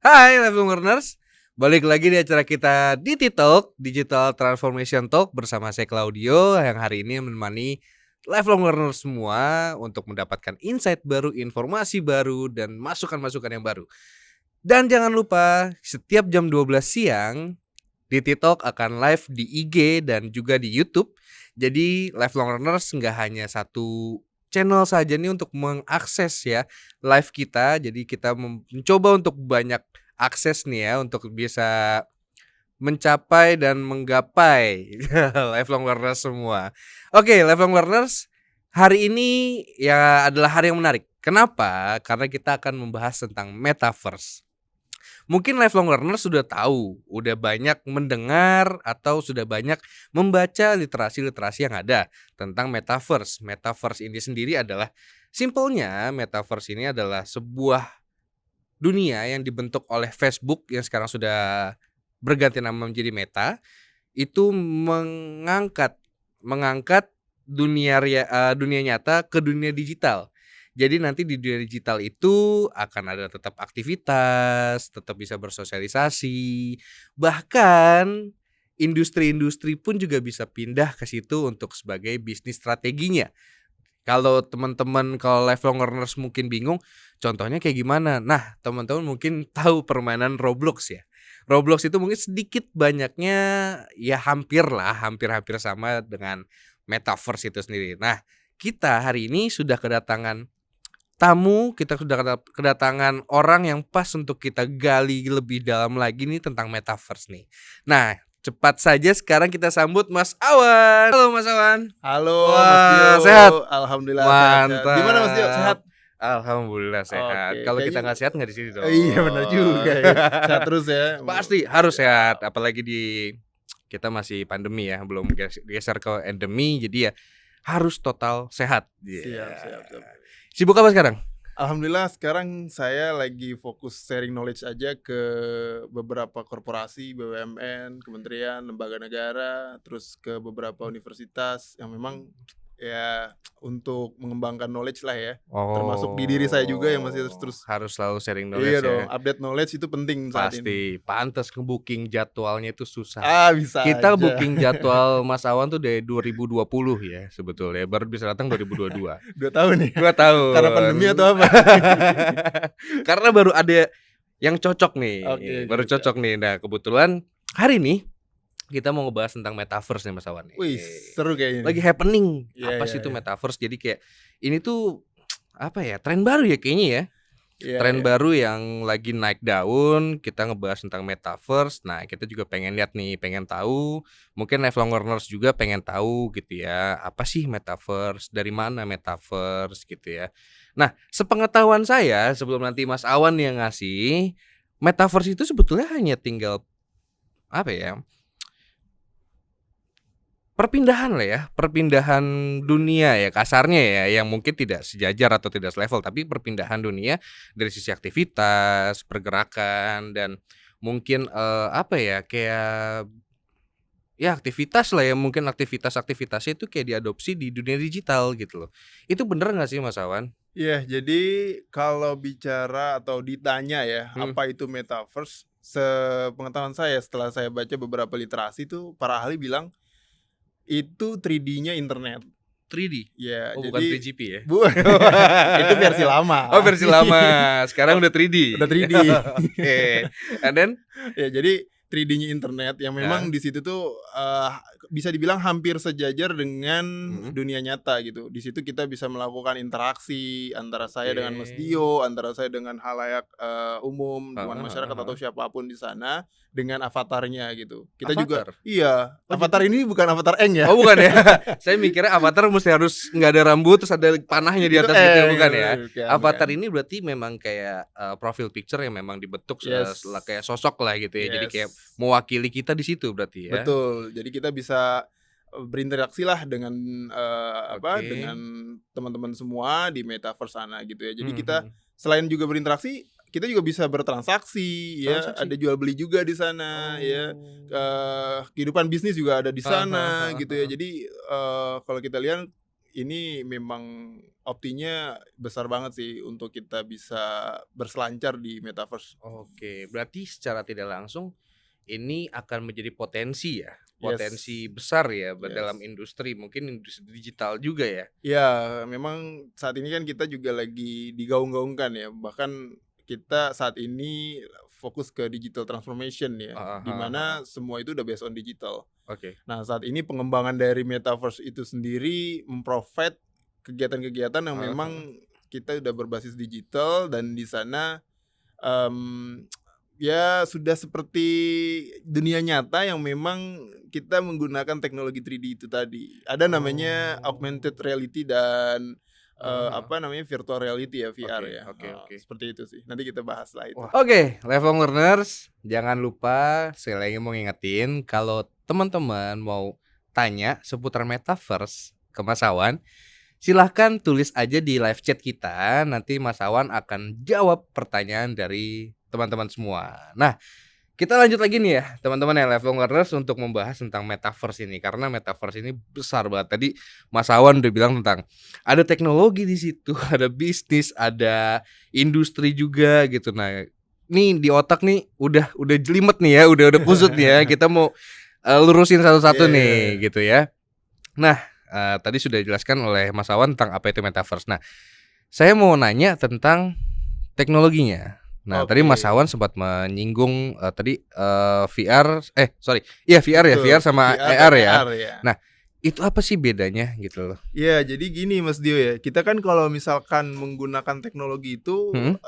Hai lifelong learners, balik lagi di acara kita DT Talk, Digital Transformation Talk bersama saya Claudio yang hari ini menemani lifelong learners semua untuk mendapatkan insight baru, informasi baru, dan masukan-masukan yang baru. Dan jangan lupa setiap jam 12 siang DT Talk akan live di IG dan juga di YouTube. Jadi lifelong learners nggak hanya satu channel saja nih untuk mengakses ya live kita. Jadi kita mencoba untuk banyak akses nih ya untuk bisa mencapai dan menggapai lifelong learners semua. Oke, lifelong learners, hari ini ya adalah hari yang menarik. Kenapa? Karena kita akan membahas tentang metaverse. Mungkin lifelong learner sudah tahu, udah banyak mendengar atau sudah banyak membaca literasi-literasi yang ada tentang metaverse. Metaverse ini sendiri adalah simpelnya metaverse ini adalah sebuah dunia yang dibentuk oleh Facebook yang sekarang sudah berganti nama menjadi Meta. Itu mengangkat dunia nyata ke dunia digital. Jadi nanti di dunia digital itu akan ada tetap aktivitas, tetap bisa bersosialisasi, bahkan industri-industri pun juga bisa pindah ke situ untuk sebagai bisnis strateginya. Kalau teman-teman, kalau lifelong learners mungkin bingung, contohnya kayak gimana? Nah, teman-teman mungkin tahu permainan Roblox ya. Roblox itu mungkin sedikit banyaknya ya hampir sama dengan metaverse itu sendiri. Nah, kita hari ini sudah kedatangan tamu, kita sudah kedatangan orang yang pas untuk kita gali lebih dalam lagi nih tentang metaverse nih. Nah, cepat saja sekarang kita sambut Mas Awan. Halo Mas Awan. Halo Wah, Mas Dio. sehat? Alhamdulillah Mantap. sehat. Gimana Mas Dio? Sehat? Alhamdulillah sehat. Oke, Kalau kita kayaknya- nggak sehat nggak di sini dong. Iya benar juga ya. Sehat terus ya. Pasti harus sehat, apalagi di kita masih pandemi ya, belum geser ke endemi, jadi ya harus total sehat. Siap. Sibuk apa sekarang? Alhamdulillah sekarang saya lagi fokus sharing knowledge aja ke beberapa korporasi, BUMN, kementerian, lembaga negara, terus ke beberapa universitas yang memang ya untuk mengembangkan knowledge lah ya. Termasuk di diri saya juga yang masih terus harus selalu sharing knowledge iya ya. dong, update knowledge itu penting saat ini. Pasti, pantas nge-booking jadwalnya itu susah. Bisa Kita aja. booking jadwal Mas Awan tuh dari 2020 ya sebetulnya, baru bisa datang 2022. 2 tahun nih. 2 tahun. Karena pandemi atau apa? Karena baru ada yang cocok nih. Oke, baru siap. cocok nih. Nah, kebetulan hari ini kita mau ngebahas tentang metaverse nih Mas Awan nih. Wih, seru kayaknya. Lagi happening. Iya, Apa iya, sih itu iya. metaverse? Jadi kayak ini tuh apa ya? Tren baru ya kayaknya ya. Iya, Tren iya. baru yang lagi naik daun. Kita ngebahas tentang metaverse. Nah, kita juga pengen lihat nih, pengen tahu. Mungkin lifelong learners juga pengen tahu gitu ya. Apa sih metaverse? Dari mana metaverse gitu ya. Nah, sepengetahuan saya sebelum nanti Mas Awan yang ngasih, metaverse itu sebetulnya hanya tinggal apa ya? Perpindahan lah ya, perpindahan dunia ya kasarnya ya, yang mungkin tidak sejajar atau tidak selevel, tapi perpindahan dunia dari sisi aktivitas, pergerakan, dan mungkin apa ya, kayak ya aktivitas lah ya, mungkin aktivitasnya itu kayak diadopsi di dunia digital gitu loh. Itu bener nggak sih Mas Awan? Iya, jadi kalau bicara atau ditanya ya, apa itu metaverse? Sepengetahuan saya setelah saya baca beberapa literasi tuh para ahli bilang itu 3D-nya internet. 3D? Ya, Oh, jadi bukan 3GP ya? itu versi lama. Oh, versi lama. Sekarang udah 3D. Udah 3D. Oke. And then Ya, jadi 3D-nya internet yang memang di situ tuh bisa dibilang hampir sejajar dengan dunia nyata gitu. Di situ kita bisa melakukan interaksi antara saya dengan Mas Dio, antara saya dengan halayak umum, dengan masyarakat atau siapapun di sana dengan avatarnya gitu. Kita Avatar? juga iya, avatar ini bukan avatar Eng ya. Oh bukan ya? Saya mikirnya avatar mesti harus nggak ada rambut terus ada panahnya di atas gitu, bukan ya? Avatar ini berarti memang kayak profile picture yang memang dibentuk kayak sosok lah gitu ya. Jadi kayak mewakili kita di situ berarti ya. Betul. Jadi kita bisa berinteraksi lah dengan dengan teman-teman semua di metaverse sana gitu ya. Jadi kita selain juga berinteraksi, kita juga bisa bertransaksi ya, ada jual beli juga di sana ya. Kehidupan bisnis juga ada di sana gitu ya. Jadi kalau kita lihat ini memang optinya besar banget sih untuk kita bisa berselancar di metaverse. Oke, berarti secara tidak langsung ini akan menjadi potensi ya, Yes. potensi besar ya dalam Yes. industri, mungkin industri digital juga ya? Ya, memang saat ini kan kita juga lagi digaung-gaungkan ya, bahkan kita saat ini fokus ke digital transformation ya, Heeh di heeh heeh. mana semua itu udah based on digital. Oke. Nah, saat ini pengembangan dari metaverse itu sendiri memprovide kegiatan-kegiatan yang Heeh heeh. memang kita udah berbasis digital dan di sana, mmm, ya sudah seperti dunia nyata yang memang kita menggunakan teknologi 3D itu tadi. Ada namanya Oh. augmented reality dan, Heeh heeh. apa namanya, virtual reality ya, VR Oke ya, oke oke. seperti itu sih. Nanti kita bahas lah itu. Wah. Oke, lifelong learners, jangan lupa sekali lagi mau ngingetin kalau teman-teman mau tanya seputar metaverse ke Mas Awan, silahkan tulis aja di live chat kita. Nanti Mas Awan akan jawab pertanyaan dari teman-teman semua. Nah, kita lanjut lagi nih ya, teman-teman yang lifelong learners untuk membahas tentang metaverse ini karena metaverse ini besar banget. Tadi Mas Awan udah bilang tentang ada teknologi di situ, ada bisnis, ada industri juga gitu. Nah, nih di otak nih udah jelimet nih ya, udah kusut nih ya. Kita mau lurusin Iya satu-satu iya nih iya. gitu ya. Nah, tadi sudah dijelaskan oleh Mas Awan tentang apa itu metaverse. Nah, saya mau nanya tentang teknologinya. Nah, tadi Oke, Mas Awan sempat menyinggung, tadi, VR iya VR ya, betul, VR sama VR dan AR ya. AR ya. Nah, itu apa sih bedanya gitu loh? Ya, jadi gini Mas Dio ya, kita kan kalau misalkan menggunakan teknologi itu, Mhm,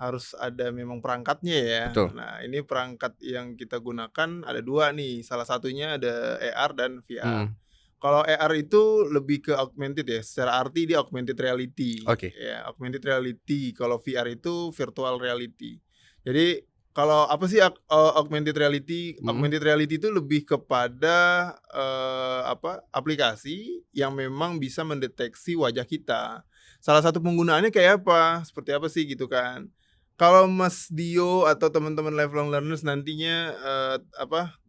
harus ada memang perangkatnya ya. betul. Nah, ini perangkat yang kita gunakan ada 2 nih, salah satunya ada AR dan VR. Mhm, Kalau AR itu lebih ke augmented ya, secara arti dia augmented reality, oke. ya augmented reality. Kalau VR itu virtual reality. Jadi kalau apa sih augmented reality? Mhm, Augmented reality itu lebih kepada, aplikasi yang memang bisa mendeteksi wajah kita. Salah satu penggunaannya kayak apa, seperti apa sih gitu kan. Kalau Mas Dio atau teman-teman lifelong learners nantinya,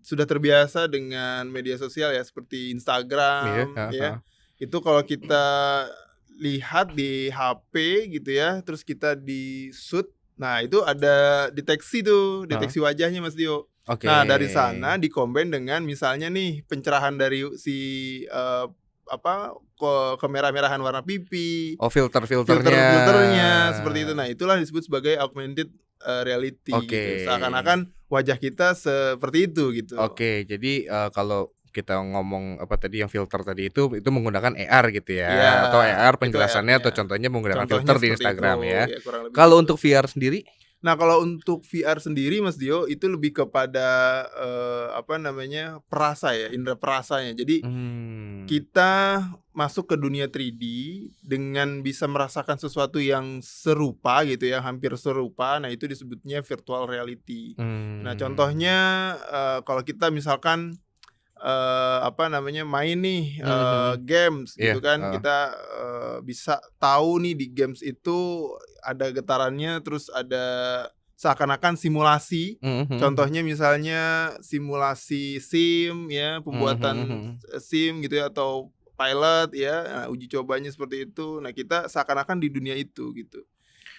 sudah terbiasa dengan media sosial ya seperti iya, Instagram heeh ya, heeh. itu kalau kita lihat di HP gitu ya, terus kita di-shoot, nah itu ada deteksi tuh, Heeh, deteksi wajahnya Mas Dio. oke. Nah dari sana di-combine dengan misalnya nih pencerahan dari si, kemerah-merahan warna pipi, Oh, filter-filternya. filter-filternya, seperti itu. Nah, itulah disebut sebagai augmented, reality Oke. gitu. Seakan-akan wajah kita seperti itu gitu. Oke, jadi, kalau kita ngomong apa tadi yang filter tadi itu menggunakan AR gitu Iya, ya, atau AR itu penjelasannya AR-nya. atau contohnya menggunakan Contohnya filter di seperti itu, Instagram ya. ya kurang lebih Kalau gitu. untuk VR sendiri? Nah, kalau untuk VR sendiri Mas Dio, itu lebih kepada, perasa ya, indera perasanya. Jadi Mmm. kita masuk ke dunia 3D dengan bisa merasakan sesuatu yang serupa gitu ya, hampir serupa, nah itu disebutnya virtual reality. Nah Mmm. contohnya, kalau kita misalkan, main nih, Mhm mhm. games Iya, gitu kan, heeh. kita, bisa tahu nih di games itu ada getarannya, terus ada seakan-akan simulasi. Mhm mhm mhm. Contohnya misalnya simulasi SIM ya, Mhm pembuatan, mhm SIM gitu ya atau pilot ya, nah uji cobanya seperti itu. Nah kita seakan-akan di dunia itu gitu.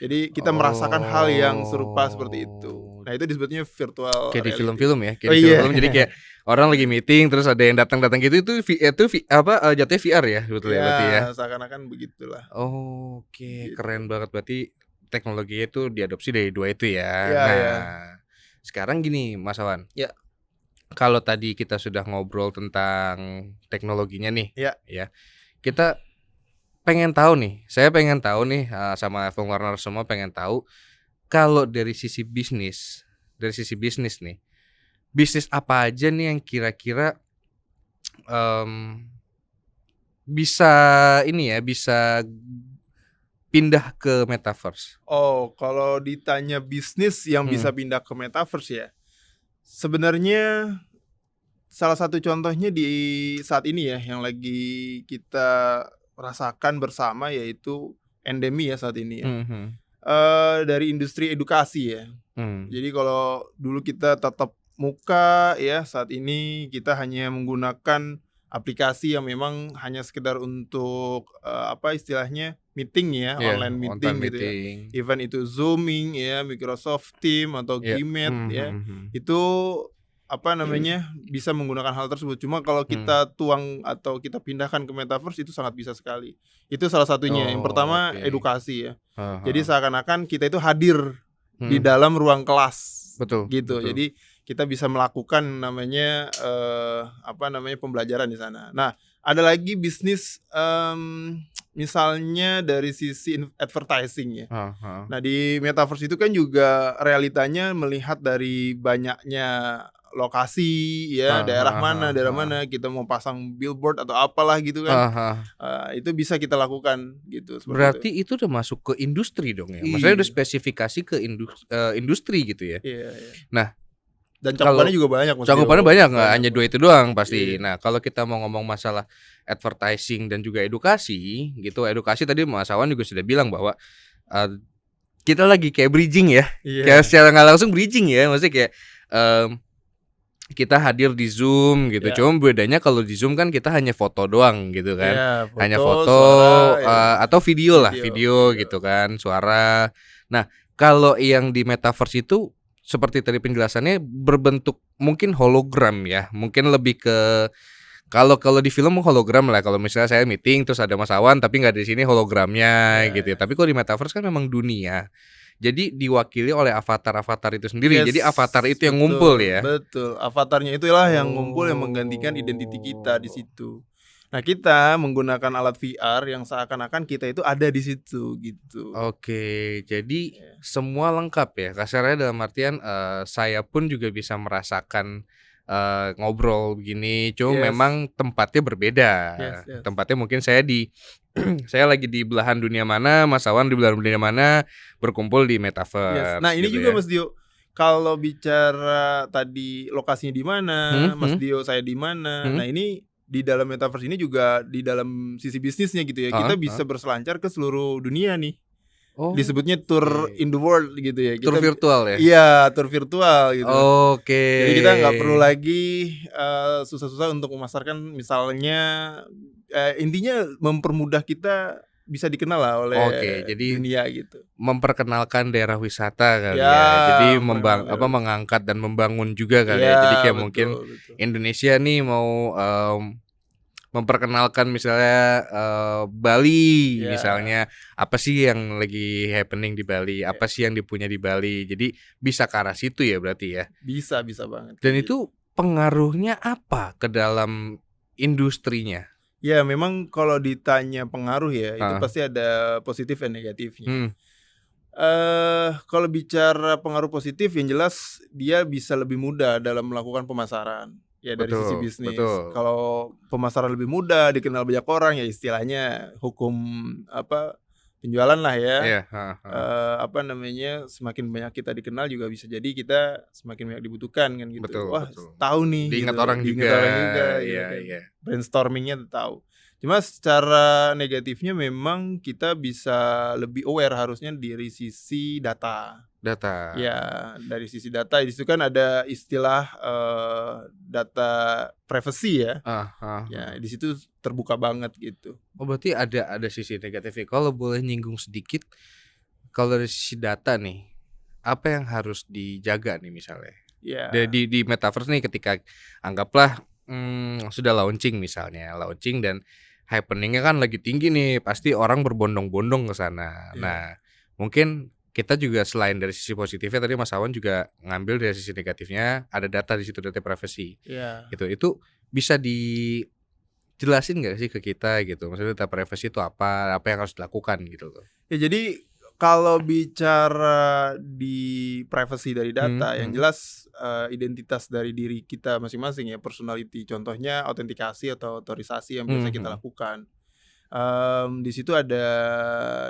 Jadi kita merasakan hal yang serupa seperti itu. Oh. Nah itu disebutnya virtual Kayak di reality. film-film ya, kayak Oh di iya. film-film jadi kayak orang lagi meeting terus ada yang datang-datang gitu jatuhnya VR ya sebetulnya Ya berarti ya? seakan-akan begitulah, Oke, gitu. keren banget berarti teknologinya itu diadopsi dari 2 itu ya. Iya Nah, iya. sekarang gini Mas Awan, Ya kalau tadi kita sudah ngobrol tentang teknologinya nih, ya. ya, kita pengen tahu nih, saya pengen tahu nih, sama Level Warner semua pengen tahu, kalau dari sisi bisnis nih, bisnis apa aja nih yang kira-kira, mmm, bisa ini ya, bisa pindah ke metaverse? Oh, kalau ditanya bisnis yang bisa Mhm, pindah ke metaverse ya, sebenarnya salah satu contohnya di saat ini ya, yang lagi kita rasakan bersama yaitu endemi ya saat ini ya, mhm dari industri edukasi ya. mhm, Jadi kalau dulu kita tatap muka ya, saat ini kita hanya menggunakan aplikasi yang memang hanya sekedar untuk apa istilahnya meeting ya, Iya, online on time meeting gitu ya. meeting. Event itu Zooming ya, Microsoft Teams atau Iya. Gmeet ya. Mhm. Itu apa namanya, bisa menggunakan hal tersebut. Cuma kalau Hmm. kita tuang atau kita pindahkan ke metaverse itu sangat bisa sekali. Itu salah satunya. Yang Oh, pertama oke. edukasi ya. Heeh, Jadi heeh. seakan-akan kita itu hadir di Mhm. dalam ruang kelas Betul, gitu. betul. Jadi kita bisa melakukan namanya apa namanya pembelajaran di sana. Nah, ada lagi bisnis misalnya dari sisi advertising ya. Heeh, heeh. Nah, di metaverse itu kan juga realitanya melihat dari banyaknya lokasi ya, Heeh, daerah heeh, mana, heeh, daerah heeh. mana kita mau pasang billboard atau apalah gitu kan. Heeh, heeh. Itu bisa kita lakukan gitu, seperti itu. Berarti itu udah masuk ke industri dong ya? Maksudnya udah Iya. spesifikasi ke industri gitu ya? Iya, iya. Nah, Dan cakupannya kalau juga banyak Mas cakupannya Dio, banyak, nggak banyak hanya 2 banget. itu doang pasti. Iya. Nah, kalau kita mau ngomong masalah advertising dan juga edukasi gitu, edukasi tadi Mas Awan juga sudah bilang bahwa kita lagi kayak bridging ya, kayak Iya. secara nggak langsung bridging ya, maksudnya kayak kita hadir di Zoom gitu. Ya. Cuma bedanya kalau di Zoom kan kita hanya foto doang gitu kan. Iya, Hanya foto, foto suara, ya. atau video lah, video Video. gitu kan, suara. Nah, kalau yang di metaverse itu seperti tadi penjelasannya berbentuk mungkin hologram ya. Mungkin lebih ke kalau di film hologram lah. Kalau misalnya saya meeting terus ada Mas Awan tapi nggak di sini hologramnya Ya, gitu ya. ya. Tapi kalau di metaverse kan memang dunia. Jadi diwakili oleh avatar-avatar itu sendiri. Yes, Jadi avatar itu yang ngumpul betul, ya. betul. Avatarnya itulah yang ngumpul yang menggantikan identiti kita di Oh. situ. Nah, kita menggunakan alat VR yang seakan-akan kita itu ada di situ gitu. Oke, jadi Ya. semua lengkap ya. Kasarnya dalam artian saya pun juga bisa merasakan ngobrol begini. Cuma Yes. memang tempatnya berbeda. Yes, yes. Tempatnya mungkin saya di saya lagi di belahan dunia mana, Mas Awan di belahan dunia mana, berkumpul di Yes. metaverse Nah, ini gitu juga ya. Mas Dio, kalau bicara tadi lokasinya di mana, Mas Dio saya di mana. Nah, ini di dalam metaverse ini juga di dalam sisi bisnisnya gitu ya. Kita bisa berselancar ke seluruh dunia nih. Oh, Disebutnya tour in the world gitu ya. tour virtual ya. Iya, tour virtual gitu. Oke. Jadi kita nggak perlu lagi susah-susah untuk memasarkan misalnya intinya mempermudah kita bisa dikenal lah oleh jadi dunia gitu. memperkenalkan daerah wisata kali Ya, ya. Jadi memperkenalkan. mengangkat dan membangun juga kali ya. Ya, Jadi kayak betul, mungkin betul. Indonesia nih mau memperkenalkan misalnya Bali Ya. misalnya, apa sih yang lagi happening di Bali, apa sih yang dipunya di Bali. Jadi bisa ke arah situ ya berarti ya. Bisa banget. Dan itu pengaruhnya apa ke dalam industrinya? Ya, memang kalau ditanya pengaruh ya, itu Heeh. pasti ada positif dan negatifnya. Hmm. Kalau bicara pengaruh positif yang jelas dia bisa lebih mudah dalam melakukan pemasaran. Ya dari sisi Betul, bisnis. betul. Kalau pemasaran lebih mudah, dikenal banyak orang ya istilahnya hukum apa penjualan lah ya. Iya, heeh, heeh. Apa namanya semakin banyak kita dikenal juga bisa jadi kita semakin banyak dibutuhkan kan gitu. Betul, Wah, betul. tahu nih Diingat gitu. orang Diingat juga. orang juga gitu Iya, kan. iya. Brainstormingnya tahu. Cuma secara negatifnya memang kita bisa lebih aware harusnya dari sisi data. Data. Ya, dari sisi data di situ kan ada istilah data privacy ya. Ya, di situ terbuka banget gitu. Oh, berarti ada sisi negatifnya. Kalau boleh nyinggung sedikit, kalau dari sisi data nih, apa yang harus dijaga nih misalnya? Ya. Di metaverse nih ketika anggaplah sudah launching misalnya, dan happeningnya kan lagi tinggi nih, pasti orang berbondong-bondong ke sana. Iya. Nah, mungkin kita juga selain dari sisi positifnya tadi Mas Awan juga ngambil dari sisi negatifnya, ada data di situ, data privacy. Iya. Gitu. Itu bisa dijelasin nggak sih ke kita gitu? Maksudnya data privacy itu apa yang harus dilakukan gitu loh. Ya, jadi kalau bicara di privacy dari data, yang jelas identitas dari diri kita masing-masing ya, personality. Contohnya autentikasi atau otorisasi yang biasa kita lakukan. Di situ ada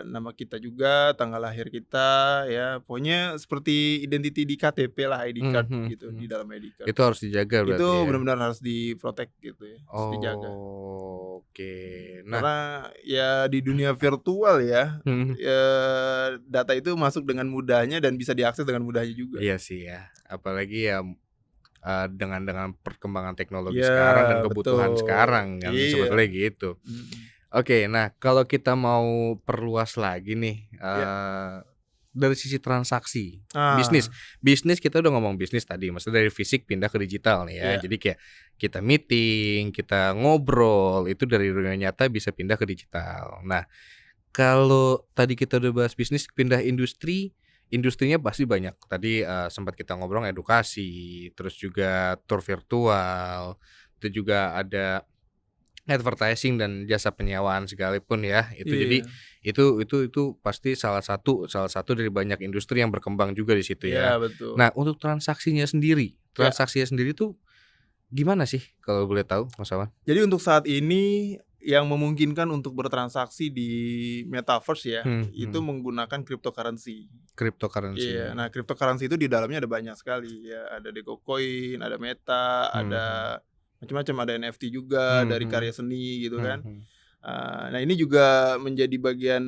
nama kita juga, tanggal lahir kita ya, pokoknya seperti identity di KTP lah, ID card gitu, di dalam ID card. Itu harus dijaga berarti Itu ya? benar-benar harus di-protect gitu ya, harus dijaga. Oke. Nah, karena ya di dunia virtual ya, data itu masuk dengan mudahnya dan bisa diakses dengan mudahnya juga. Iya sih ya, apalagi ya dengan perkembangan teknologi Iya, sekarang dan kebutuhan betul. sekarang kan, Iya. sebetulnya gitu. Oke, nah kalau kita mau perluas lagi nih, Iya. dari sisi transaksi, bisnis. Ah, Bisnis kita udah ngomong bisnis tadi, maksudnya dari fisik pindah ke digital nih ya. iya. Jadi kayak kita meeting, kita ngobrol, itu dari dunia nyata bisa pindah ke digital. Nah, kalau tadi kita udah bahas bisnis pindah industri, industrinya pasti banyak. Tadi, sempat kita ngobrol edukasi, terus juga tour virtual, itu juga ada advertising dan jasa penyewaan sekalipun ya, itu jadi Iya. itu pasti salah satu dari banyak industri yang berkembang juga di situ ya. Iya, betul. Nah, untuk Ya. transaksinya sendiri tuh gimana sih kalau boleh tahu, Mas Awan? Jadi untuk saat ini yang memungkinkan untuk bertransaksi di metaverse ya, itu Hmm. menggunakan cryptocurrency. Iya, Cryptocurrency. nah cryptocurrency itu di dalamnya ada banyak sekali ya, ada Dogecoin, ada Meta, ada Mhm. macam-macam, ada NFT juga dari Mhm. karya seni gitu kan. Mhm. Nah ini juga menjadi bagian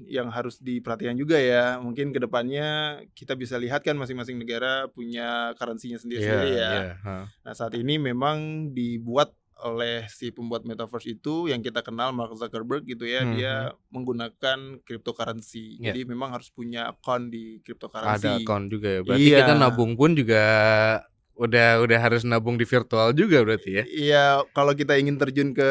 yang harus diperhatikan juga ya. Mungkin kedepannya kita bisa lihat kan masing-masing negara punya currency-nya Iya sendiri-sendiri iya, ya. heeh. Nah saat ini memang dibuat oleh si pembuat metaverse itu yang kita kenal Mark Zuckerberg gitu ya, Mhm. dia menggunakan cryptocurrency. Iya, Jadi memang harus punya account di ada cryptocurrency. account juga ya, berarti kita Iya. nabung pun juga udah harus nabung di virtual juga berarti ya? Iya, kalau kita ingin terjun ke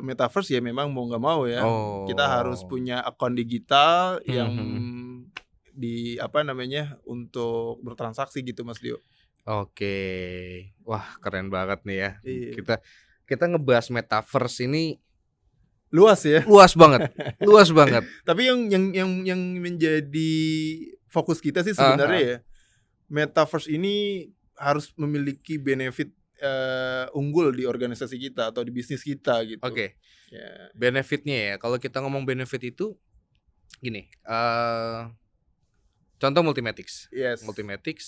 metaverse ya memang mau nggak mau ya, kita harus Oh. punya akun digital yang Mhm. di apa namanya, untuk bertransaksi gitu Mas Dio. Oke. Wah, keren banget nih ya. Iya. Kita kita ngebahas metaverse ini Luas ya. luas banget luas banget. Tapi yang menjadi fokus kita sih Heeh sebenarnya heeh. ya, metaverse ini harus memiliki benefit, unggul di organisasi kita atau di bisnis kita gitu. Oke, Ya. benefit-nya ya, kalau kita ngomong benefit itu gini, contoh Multimatic. Yes. Multimatic,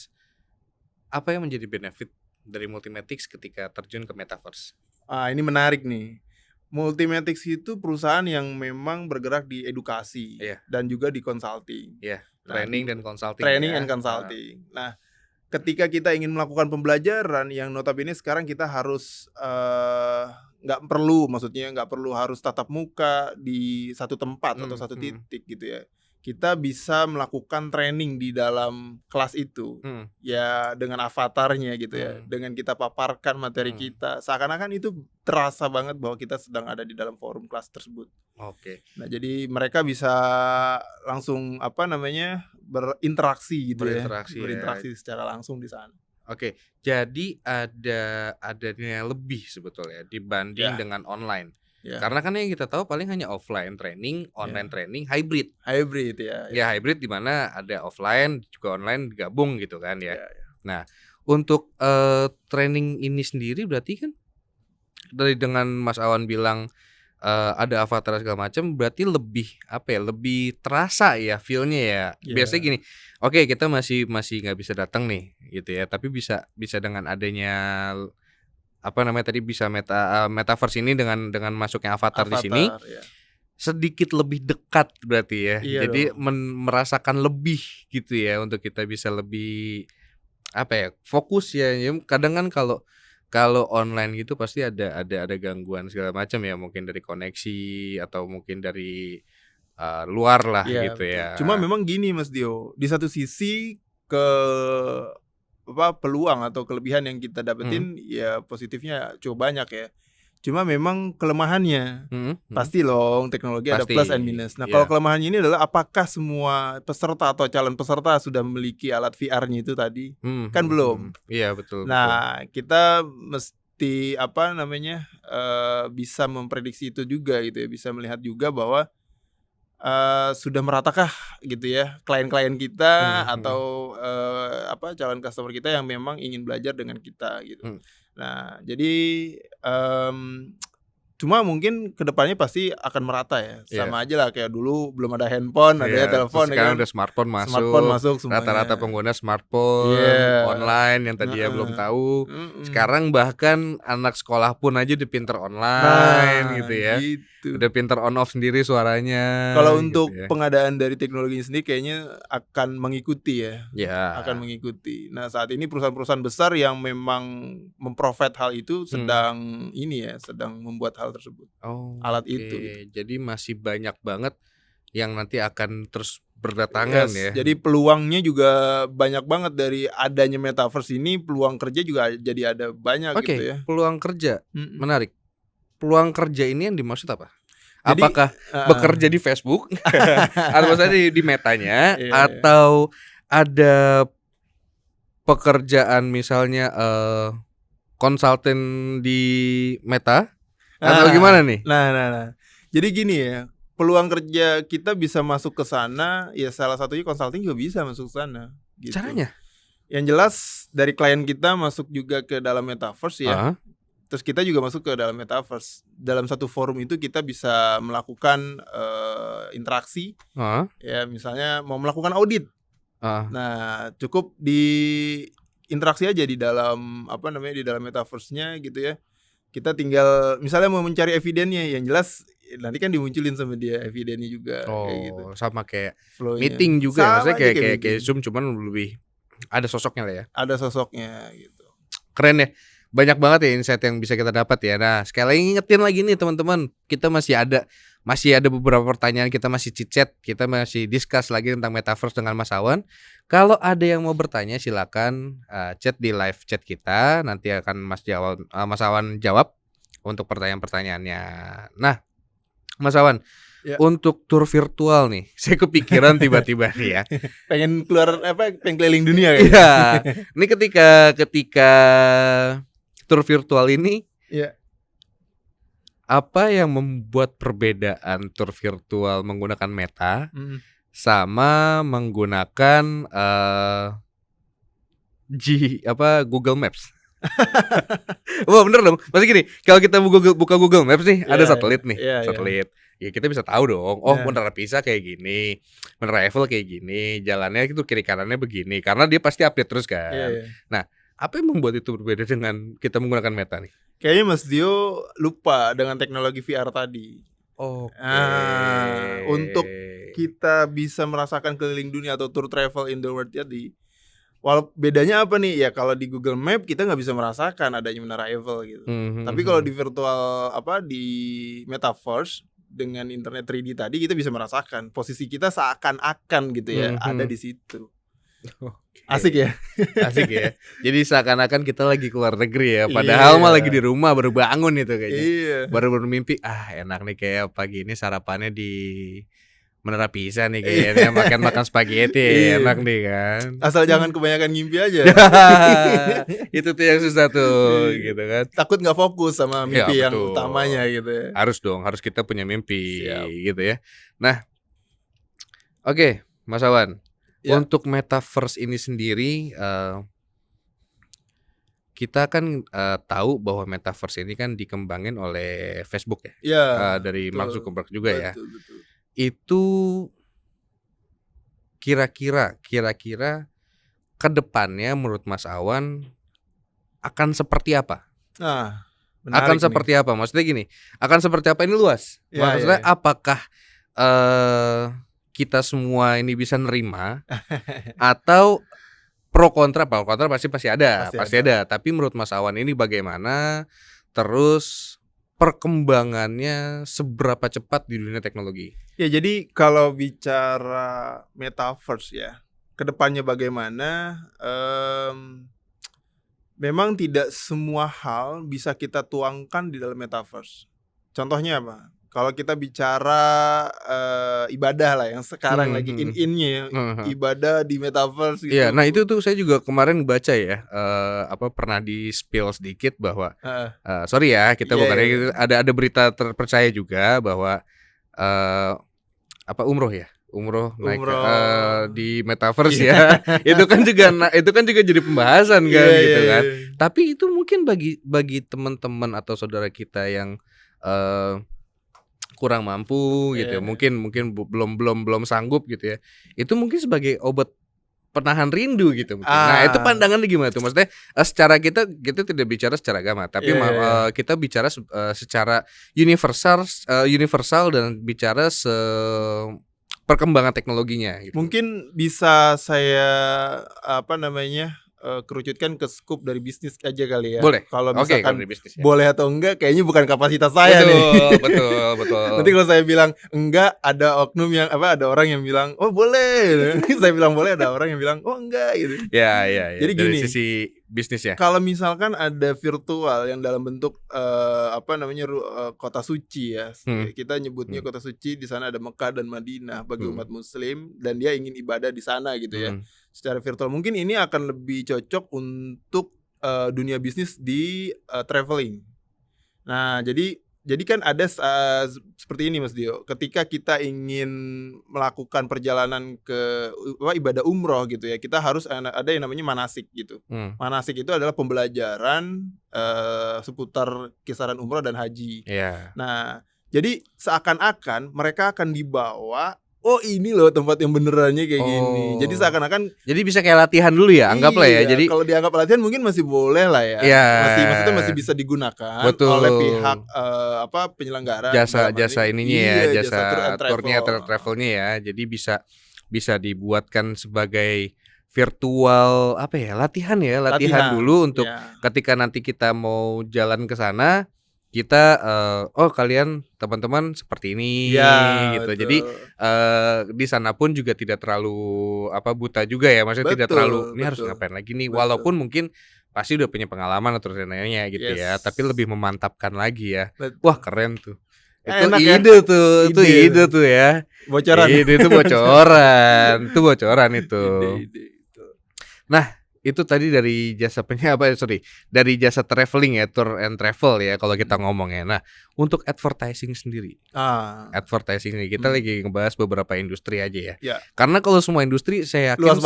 apa yang menjadi benefit dari Multimatic ketika terjun ke metaverse? Ini menarik nih. Multimatic itu perusahaan yang memang bergerak di edukasi Iya dan juga di consulting. iya, Nah, training dan consulting training and ya? Heeh. consulting. Nah, ketika kita ingin melakukan pembelajaran yang notabene sekarang kita harus, nggak perlu, maksudnya nggak perlu harus tatap muka di satu tempat atau satu Mhm. titik gitu ya. Kita bisa melakukan training di dalam kelas itu, Mhm. ya dengan avatarnya gitu ya, Mhm. dengan kita paparkan materi Mhm. kita, seakan-akan itu terasa banget bahwa kita sedang ada di dalam forum kelas tersebut. Oke. Nah, jadi mereka bisa langsung apa namanya, berinteraksi gitu ya, Berinteraksi ya. berinteraksi secara langsung di sana. Oke, jadi ada nilai lebih sebetulnya dibanding Ya, dengan online. ya, Karena kan yang kita tahu paling hanya offline training, online ya. training, hybrid. Hybrid ya, ya, Ya hybrid di mana ada offline juga online digabung gitu kan ya. ya, ya. Nah, untuk training ini sendiri berarti kan dari dengan Mas Awan bilang ada avatar segala macam, berarti lebih apa ya, lebih terasa ya feel-nya ya. Biasanya Ya, gini, oke kita masih masih nggak bisa datang nih gitu ya, tapi bisa bisa dengan adanya apa namanya tadi, bisa metaverse ini dengan masuknya avatar di sini, avatar ya. sedikit lebih dekat berarti ya. Iya Jadi dong. merasakan lebih gitu ya, untuk kita bisa lebih apa ya, fokus ya. Kadang kan kalau online gitu pasti ada gangguan segala macam ya, mungkin dari koneksi atau mungkin dari luar lah Iya gitu betul. ya. Cuma memang gini Mas Dio, di satu sisi ke apa, peluang atau kelebihan yang kita Mhm, dapetin ya positifnya cukup banyak ya. Cuma memang kelemahannya, mhm mhm. pasti dong teknologi ada Pasti, plus and minus. Nah kalau iya. kelemahannya ini adalah apakah semua peserta atau calon peserta sudah memiliki alat VR-nya itu tadi? Mhm Kan mhm mhm. belum. Iya betul betul. Nah kita mesti apa namanya, bisa memprediksi itu juga gitu ya, bisa melihat juga bahwa sudah meratakah gitu ya klien-klien kita Mhm mhm atau, apa, calon customer kita yang memang ingin belajar dengan kita gitu. mhm. Nah jadi, cuma mungkin kedepannya pasti akan merata ya, Iya sama aja lah kayak dulu belum ada handphone, iya, adanya terus telepon ya sekarang kan, udah smartphone smartphone masuk, masuk rata-rata semuanya. pengguna smartphone, Iya, online yang tadinya belum heeh, tahu, mhm. sekarang bahkan anak sekolah pun aja udah pinter online Nah gitu ya. gitu gitu. Udah pinter on off sendiri suaranya. Kalau gitu untuk ya. pengadaan dari teknologinya sendiri kayaknya akan mengikuti ya. Ya. Akan mengikuti. Nah, saat ini perusahaan-perusahaan besar yang memang memprovide hal itu sedang sedang membuat hal tersebut. Alat itu gitu. Jadi masih banyak banget yang nanti akan terus berdatangan ya. Jadi peluangnya juga banyak banget dari adanya metaverse ini, peluang kerja juga jadi ada banyak gitu ya. Peluang kerja. Menarik. Peluang kerja ini yang dimaksud apa? Jadi, apakah bekerja di Facebook atau maksudnya di Metanya atau ada pekerjaan misalnya konsultan di Meta atau gimana nih? Nah. Jadi gini ya, peluang kerja kita bisa masuk ke sana, ya salah satunya consulting juga bisa masuk ke sana gitu. Caranya? Yang jelas dari klien kita masuk juga ke dalam metaverse ya. Terus kita juga masuk ke dalam metaverse. Dalam satu forum itu kita bisa melakukan interaksi. Ya, misalnya mau melakukan audit. Nah, cukup di interaksi aja di dalam di dalam metaverse-nya gitu ya. Kita tinggal misalnya mau mencari evidennya, yang jelas nanti kan dimunculin sama dia evidennya juga kayak gitu. Sama kayak flow-nya. meeting juga ya, maksudnya kayak Zoom cuman lebih ada sosoknya lah ya. Ada sosoknya gitu. Keren ya. Banyak banget ya insight yang bisa kita dapat ya. Nah, sekali lagi ingetin lagi nih teman-teman, kita masih ada beberapa pertanyaan, kita masih chit-chat, kita masih discuss lagi tentang metaverse dengan Mas Awan. Kalau ada yang mau bertanya silakan chat di live chat kita, nanti akan Mas Awan jawab untuk pertanyaan-pertanyaannya. Nah, Mas Awan, untuk tur virtual nih, saya kepikiran tiba-tiba nih ya. Pengen keliling dunia kan? Iya. Ini ketika tur virtual ini, apa yang membuat perbedaan tur virtual menggunakan Meta sama menggunakan Google Maps? Wah bener dong. Maksudnya gini, kalau kita buka Google Maps nih, ada satelit nih, satelit. Ya kita bisa tahu dong. Oh, Menara Pisa kayak gini, Menara Eiffel kayak gini, jalannya itu kiri kanannya begini. Karena dia pasti update terus kan. Nah, apa yang membuat itu berbeda dengan kita menggunakan Meta nih? Kayaknya Mas Dio lupa dengan teknologi VR tadi. Untuk kita bisa merasakan keliling dunia atau tour travel in the world tadi, bedanya apa nih? Ya kalau di Google Map kita nggak bisa merasakan adanya Menara Eiffel gitu. Tapi kalau di virtual di Metaverse dengan internet 3D tadi kita bisa merasakan posisi kita seakan-akan gitu ya ada di situ. Asik ya. Asik ya. Jadi seakan-akan kita lagi keluar negeri ya. Padahal mah lagi di rumah baru bangun itu kayaknya. Baru bermimpi, enak nih kayak pagi ini sarapannya di Menara Pisa nih kayaknya, makan spaghetti enak nih kan. Asal jangan kebanyakan ngimpi aja. Itu tuh yang susah tuh gitu kan. Takut nggak fokus sama mimpi yang utamanya gitu ya. Harus dong, harus kita punya mimpi gitu ya. Nah, oke, Mas Awan. Untuk metaverse ini sendiri, kita kan tahu bahwa metaverse ini kan dikembangin oleh Facebook ya, dari Mark Zuckerberg juga ya. Betul. Itu kira-kira ke depannya menurut Mas Awan akan seperti apa? Akan seperti apa? Maksudnya gini, akan seperti apa ini luas. Maksudnya apakah kita semua ini bisa nerima atau pro kontra pasti ada. Tapi menurut Mas Awan ini bagaimana? Terus perkembangannya seberapa cepat di dunia teknologi? Ya jadi kalau bicara metaverse ya, kedepannya bagaimana? Memang tidak semua hal bisa kita tuangkan di dalam metaverse. Contohnya apa? Kalau kita bicara ibadah lah yang sekarang lagi in-innya ibadah di metaverse gitu. Iya, nah itu tuh saya juga kemarin baca ya, pernah di spill sedikit bahwa sorry ya, kita bukannya gitu, ada berita terpercaya juga bahwa umroh naik di metaverse ya. Itu kan juga jadi pembahasan kan gitu kan. Tapi itu mungkin bagi teman-teman atau saudara kita yang kurang mampu gitu ya, mungkin belum sanggup gitu ya. Itu mungkin sebagai obat penahan rindu gitu mungkin. Nah, itu pandangannya gimana tuh? Maksudnya secara kita tidak bicara secara agama, tapi kita bicara secara universal dan bicara perkembangan teknologinya gitu. Mungkin bisa saya kerucutkan ke scoop dari bisnis aja kali ya. Boleh. Kalau misalkan bisnis, ya. boleh atau enggak, kayaknya bukan kapasitas saya nih. Betul. Nanti kalau saya bilang enggak, ada oknum yang ada orang yang bilang oh boleh. Saya bilang boleh, ada orang yang bilang oh enggak gitu. Ya. Jadi dari gini, sisi bisnis ya. Kalau misalkan ada virtual yang dalam bentuk kota suci ya. Kita nyebutnya kota suci, di sana ada Mekah dan Madinah bagi umat muslim, dan dia ingin ibadah di sana gitu ya. Secara virtual mungkin ini akan lebih cocok untuk dunia bisnis di traveling. Nah, jadi kan ada seperti ini Mas Dio. Ketika kita ingin melakukan perjalanan ke ibadah umroh gitu ya, kita harus ada yang namanya manasik gitu. Manasik itu adalah pembelajaran seputar kisaran umroh dan haji. Nah, jadi seakan-akan mereka akan dibawa, oh ini loh tempat yang benerannya kayak gini. Jadi seakan-akan, jadi bisa kayak latihan dulu ya, anggaplah ya. Jadi kalau dianggap latihan mungkin masih boleh lah ya. Maksudnya masih bisa digunakan oleh pihak penyelenggara. Jasa ininya ya, jasa turnya atau travelnya ya. Jadi bisa dibuatkan sebagai virtual latihan dulu untuk ketika nanti kita mau jalan ke sana, kita kalian teman-teman seperti ini gitu. Betul. Jadi di sana pun juga tidak terlalu buta juga ya, maksudnya tidak terlalu ini harus ngapain lagi nih. Walaupun mungkin pasti udah punya pengalaman atau lainnya gitu ya, tapi lebih memantapkan lagi ya. Wah, keren tuh. Itu ide tuh, itu ide tuh ya. Bocoran. Itu bocoran. Itu bocoran itu. Nah, itu tadi dari jasa dari jasa traveling ya, tour and travel ya kalau kita ngomongnya. Nah, untuk advertising sendiri. Advertising ini kita lagi ngebahas beberapa industri aja ya. Karena kalau semua industri saya yakin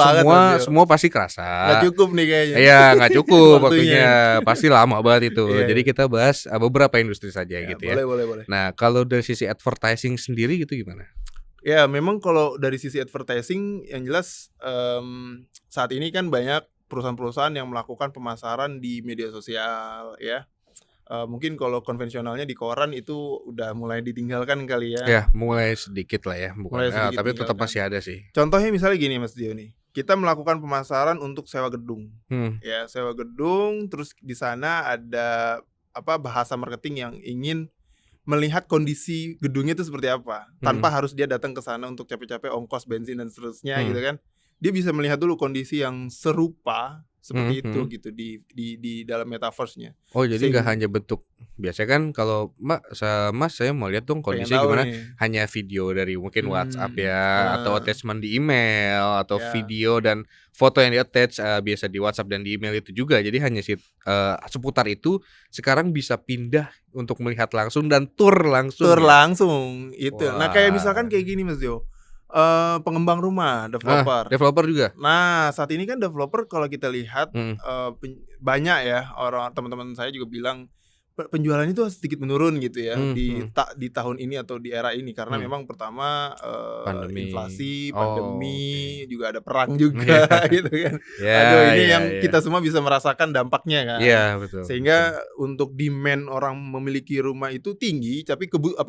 semua pasti kerasa. Nggak cukup nih kayaknya. Iya, nggak cukup waktunya. Pasti lama banget itu. Jadi kita bahas beberapa industri saja gitu ya. Boleh. Nah, kalau dari sisi advertising sendiri gitu gimana? Ya, memang kalau dari sisi advertising yang jelas saat ini kan banyak perusahaan-perusahaan yang melakukan pemasaran di media sosial ya. Mungkin kalau konvensionalnya di koran itu udah mulai ditinggalkan kali ya. Ya, mulai sedikit lah ya, tapi tetap masih ada sih. Contohnya misalnya gini Mas Dio nih. Kita melakukan pemasaran untuk sewa gedung. Ya, sewa gedung, terus di sana ada bahasa marketing yang ingin melihat kondisi gedungnya itu seperti apa, tanpa harus dia datang ke sana untuk capek-capek ongkos bensin dan seterusnya gitu kan. Dia bisa melihat dulu kondisi yang serupa seperti itu gitu di dalam metaverse-nya. Oh, jadi nggak hanya bentuk. Biasanya kan kalau Mas saya mau lihat dong kondisinya gimana, hanya video dari mungkin WhatsApp ya, atau attachment di email, atau video dan foto yang di-attach biasa di WhatsApp dan di email itu juga. Jadi hanya seputar itu sekarang bisa pindah untuk melihat langsung dan tour langsung itu. Wah. Nah, kayak misalkan kayak gini Mas Jo. Pengembang rumah, developer juga. Nah, saat ini kan developer kalau kita lihat banyak ya, orang teman-teman saya juga bilang penjualannya itu sedikit menurun gitu ya di tahun ini atau di era ini, karena memang pertama inflasi, pandemi, juga ada perang juga gitu kan. Ini yang kita semua bisa merasakan dampaknya kan. Betul. Sehingga untuk demand orang memiliki rumah itu tinggi, tapi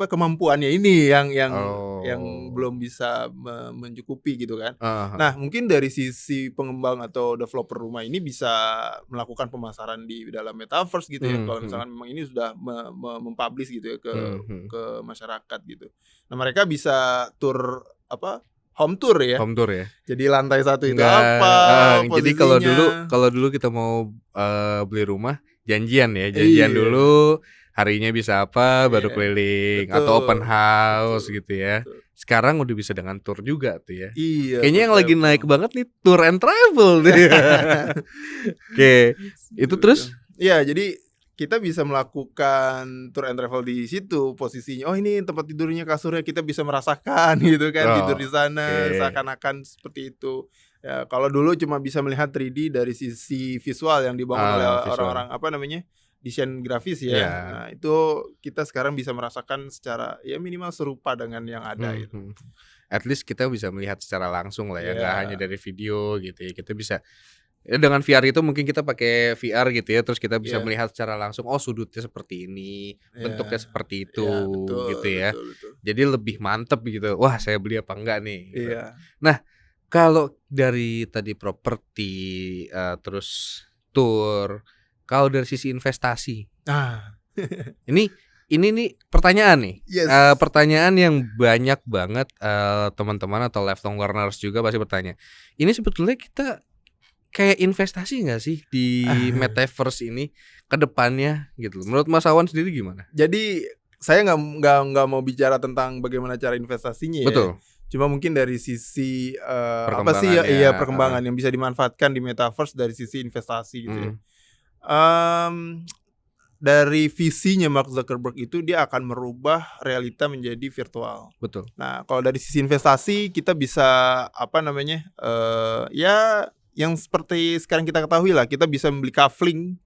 kemampuannya ini yang belum bisa mencukupi gitu kan. Nah, mungkin dari sisi pengembang atau developer rumah ini bisa melakukan pemasaran di dalam metaverse gitu ya. Kalau misalkan memang ini sudah mempublish gitu ya ke masyarakat gitu. Nah, mereka bisa tour home tour ya. Jadi lantai 1 itu jadi kalau dulu kita mau beli rumah janjian dulu, harinya bisa baru keliling. Betul. Atau open house gitu ya. Betul. Sekarang udah bisa dengan tour juga tuh ya. Kayaknya yang lagi naik banget nih tour and travel nih. Oke. Itu terus? Iya, jadi kita bisa melakukan tour and travel di situ posisinya. Oh, ini tempat tidurnya, kasurnya, kita bisa merasakan gitu kan, tidur di sana seakan-akan seperti itu. Ya, kalau dulu cuma bisa melihat 3D dari sisi visual yang dibangun oleh orang-orang desain grafis ya. Iya. Nah, itu kita sekarang bisa merasakan secara ya minimal serupa dengan yang ada gitu. At least kita bisa melihat secara langsung lah ya, Iya. nggak hanya dari video gitu ya. Kita bisa ya dengan VR itu mungkin kita pakai VR gitu ya, terus kita bisa Iya. melihat secara langsung, oh sudutnya seperti ini, bentuknya Iya. seperti itu Iya, betul, gitu ya. betul. Jadi lebih mantep gitu. Wah, saya beli apa enggak nih gitu. Iya. Nah, kalau dari tadi properti, terus tour, kalau dari sisi investasi, Ah, ini nih pertanyaan nih, yes. pertanyaan yang banyak banget, teman-teman atau lifelong learners juga pasti bertanya. Ini sebetulnya kita kayak investasi nggak sih di metaverse ini ke depannya gitu? Menurut Mas Awan sendiri gimana? Jadi saya nggak mau bicara tentang bagaimana cara investasinya ya. Betul. Cuma mungkin dari sisi apa sih Perkembangannya, ya perkembangan yang bisa dimanfaatkan di metaverse dari sisi investasi gitu ya. Dari visinya Mark Zuckerberg itu dia akan merubah realita menjadi virtual. Betul. Nah, kalau dari sisi investasi kita bisa apa namanya? Ya yang seperti sekarang kita ketahui lah, kita bisa membeli kafling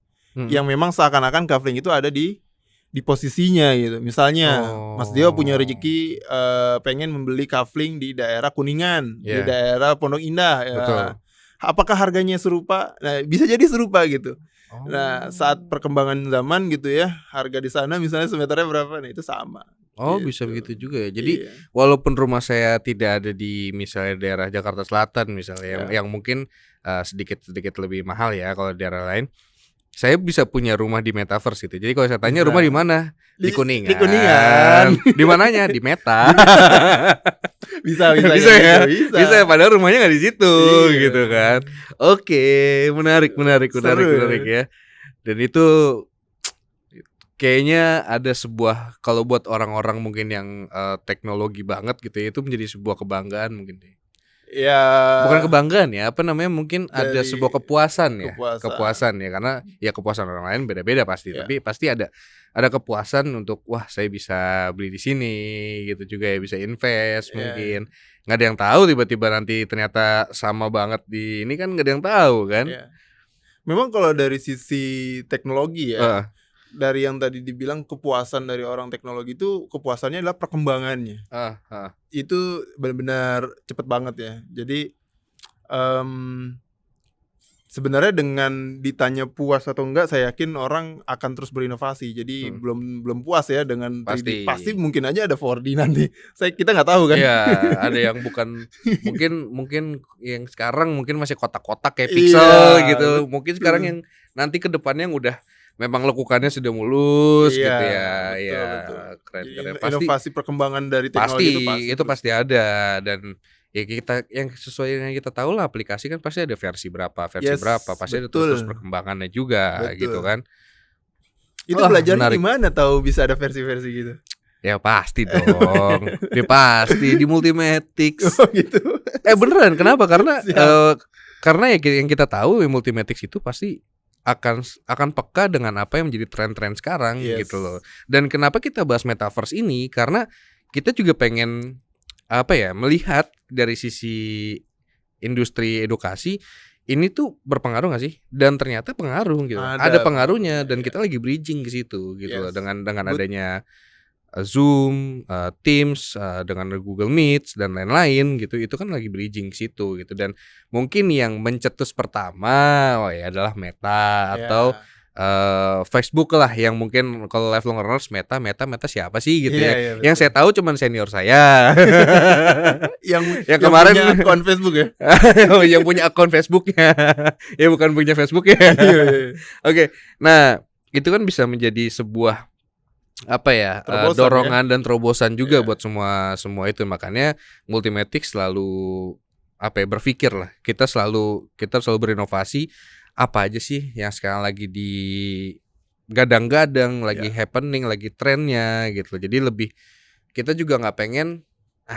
yang memang seakan-akan kafling itu ada di posisinya gitu. Misalnya Mas Dio punya rezeki pengen membeli kafling di daerah Kuningan, di daerah Pondok Indah ya. Betul. Apakah harganya serupa? Nah, bisa jadi serupa gitu. Nah, saat perkembangan zaman gitu ya, harga di sana misalnya semeternya berapa nih, itu sama. Oh, gitu. bisa begitu juga ya. Jadi walaupun rumah saya tidak ada di misalnya daerah Jakarta Selatan misalnya yang mungkin sedikit lebih mahal ya kalau daerah lain, saya bisa punya rumah di metaverse gitu. Jadi kalau saya tanya rumah di mana? Di Kuningan. Di Kuningan. Di mananya? Di Meta. bisa ya. Bisa ya, padahal rumahnya nggak di situ gitu kan. Oke, menarik ya. Dan itu kayaknya ada sebuah, kalau buat orang-orang mungkin yang teknologi banget gitu ya, itu menjadi sebuah kebanggaan mungkin deh. Ya. Bukan kebanggaan ya, apa namanya, mungkin ada sebuah kepuasan ya. Kepuasan Ya, karena ya kepuasan orang lain beda-beda pasti, tapi pasti ada kepuasan untuk wah saya bisa beli di sini gitu juga ya, bisa invest mungkin. Nggak ada yang tahu tiba-tiba nanti ternyata sama banget di ini kan, nggak ada yang tahu kan. Memang kalau dari sisi teknologi ya, dari yang tadi dibilang kepuasan dari orang teknologi itu kepuasannya adalah perkembangannya. Itu benar-benar cepet banget ya. Jadi sebenarnya dengan ditanya puas atau enggak, saya yakin orang akan terus berinovasi. Jadi belum puas ya dengan 3D. Pasti mungkin aja ada 4D nanti. Kita nggak tahu kan. Iya, ada yang bukan mungkin yang sekarang mungkin masih kotak-kotak kayak pixel gitu. Mungkin sekarang yang nanti ke depannya yang udah memang lekukannya sudah mulus gitu ya. Betul. Keren. Pasti inovasi perkembangan dari teknologi itu pasti ada. Dan ya kita yang sesuai yang kita tahu lah, aplikasi kan pasti ada versi berapa, pasti ada terus perkembangannya juga gitu kan. Itu belajarnya gimana tahu bisa ada versi-versi gitu? Ya pasti dong. Dia pasti di Multimatic. Gitu. Beneran, kenapa? Karena ya yang kita tahu Multimatic itu pasti akan peka dengan apa yang menjadi tren-tren sekarang gitu loh. Dan kenapa kita bahas metaverse ini? Karena kita juga pengen melihat dari sisi industri edukasi ini tuh berpengaruh nggak sih? Dan ternyata pengaruh gitu. Ada pengaruhnya dan kita lagi bridging ke situ gitu loh, dengan adanya Zoom, Teams, dengan Google Meet dan lain-lain gitu. Itu kan lagi bridging ke situ gitu. Dan mungkin yang mencetus pertama adalah Meta atau Facebook lah, yang mungkin kalau lifelong learners Meta siapa sih gitu ya. Yang saya tahu cuman senior saya. yang kemarin punya akun Facebook ya. Yang punya akun Facebooknya. Ya bukan punya Facebook ya. Oke. Nah, itu kan bisa menjadi sebuah dorongan dan terobosan juga buat semua itu. Makanya Multimatic selalu berpikir lah. Kita selalu berinovasi. Apa aja sih yang sekarang lagi gadang-gadang, lagi happening, lagi trennya gitu. Jadi lebih kita juga nggak pengen